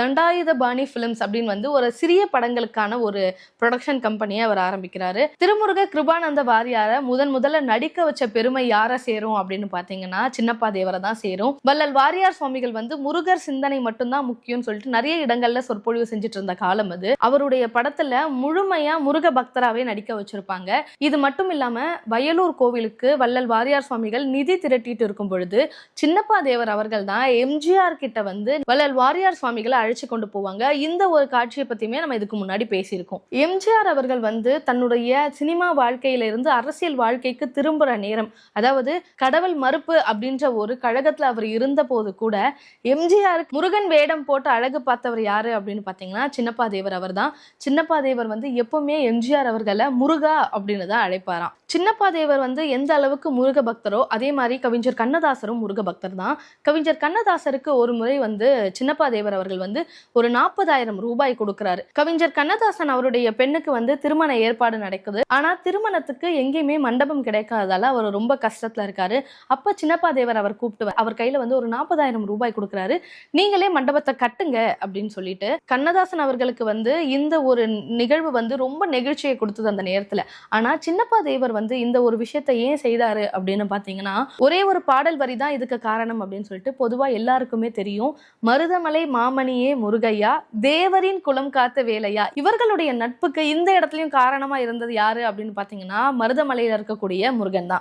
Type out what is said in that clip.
Dhandayuthapani films அப்படின்னு வந்து ஒரு சிறிய படங்களுக்கான ஒரு ப்ரொடக்ஷன் கம்பெனியை அவர் ஆரம்பிக்கிறாரு. திருமுருக கிருபானந்த வாரியார முதல்ல நடிக்க வச்ச பெருமை யாரை சேரும் அப்படின்னு பாத்தீங்கன்னா சின்னப்பா தேவரை தான் சேரும். வள்ளல் வாரியார் சுவாமிகள் வந்து முருகர் சிந்தனை மட்டும்தான் முக்கியம்னு சொல்லிட்டு நிறைய இடங்கள்ல சொற்பொழிவு செஞ்சுட்டு இருந்த காலம் அது. அவருடைய படத்துல முழுமையா முருக பக்தராவே நடிக்க வச்சிருப்பாங்க. இது மட்டும் இல்லாம வயலூர் கோவிலுக்கு வள்ளல் வாரியார் சுவாமிகள் நிதி திரட்டிட்டு இருக்கும் பொழுது சின்னப்பா தேவர் அவர்கள் தான் எம்ஜிஆர் கிட்ட வந்து வள்ளல் வாரியார் சுவாமிகளை அழைச்சு கொண்டு போவாங்க. இந்த ஒரு காட்சியை பத்தியுமே நம்ம இதுக்கு முன்னாடி பேசியிருக்கோம். எம்ஜிஆர் அவர்கள் வந்து தன்னுடைய சினிமா வாழ்க்கையில இருந்து அரசியல் வாழ்க்கைக்கு திரும்புற நேரம், அதாவது கடவுள் மறுப்பு அப்படின்ற ஒரு கழகத்துல அவர் இருந்த போது கூட எம்ஜிஆருக்கு முருகன் வேடம் போட்டு அழகு பார்த்தவர் யாரு அப்படின்னு பாத்தீங்கன்னா சின்னப்பா தேவர் அவர் தான். சின்னப்பா தேவர் வந்து எப்பவுமே எம்ஜிஆர் அவர்களை முருகா அப்படின்னு தான் அழைப்பாராம். சின்னப்பா தேவர் வந்து எந்த அளவுக்கு முருக பக்தரோ அதே மாதிரி கவிஞர் கண்ணதாசரும் முருக பக்தர் தான். கவிஞர் கண்ணதாசருக்கு ஒரு முறை வந்து சின்னப்பா தேவர் அவர்கள் வந்து ஒரு 40,000 ரூபாய் கொடுக்கிறாரு. கவிஞர் கண்ணதாசன் அவருடைய பெண்ணுக்கு வந்து திருமண ஏற்பாடு நடக்குது. ஆனா திருமணத்துக்கு எங்கேயுமே மண்டபம் கிடைக்காததால அவர் ரொம்ப கஷ்டத்துல இருக்காரு. அப்ப சின்னப்பா தேவர் அவர் கூப்பிட்டு அவர் கையில வந்து ஒரு 40,000 ரூபாய் கொடுக்குறாரு. நீங்களே மண்டபத்தை கட்டுங்க அப்படின்னு சொல்லிட்டு கண்ணதாசன் அவர்களுக்கு வந்து இந்த ஒரு நிகழ்வு வந்து ரொம்ப நெகிழ்ச்சியை கொடுத்தது அந்த நேரத்துல. ஆனா சின்னப்பா தேவர் வந்து இந்த ஒரு விஷயத்தை ஏன் செய்தாரு அப்படின்னு பாத்தீங்கன்னா ஒரே ஒரு பாடல் வரி தான் இதுக்கு காரணம் அப்படின்னு சொல்லிட்டு பொதுவா எல்லாருக்குமே தெரியும். மருதமலை மாமணியே முருகையா, தேவரின் குலம் காத்த வேலையா. இவர்களுடைய நட்புக்கு இந்த இடத்துலயும் காரணமா இருந்தது யாரு அப்படின்னு பாத்தீங்கன்னா மருதமலையில இருக்கக்கூடிய முருகன் தான்.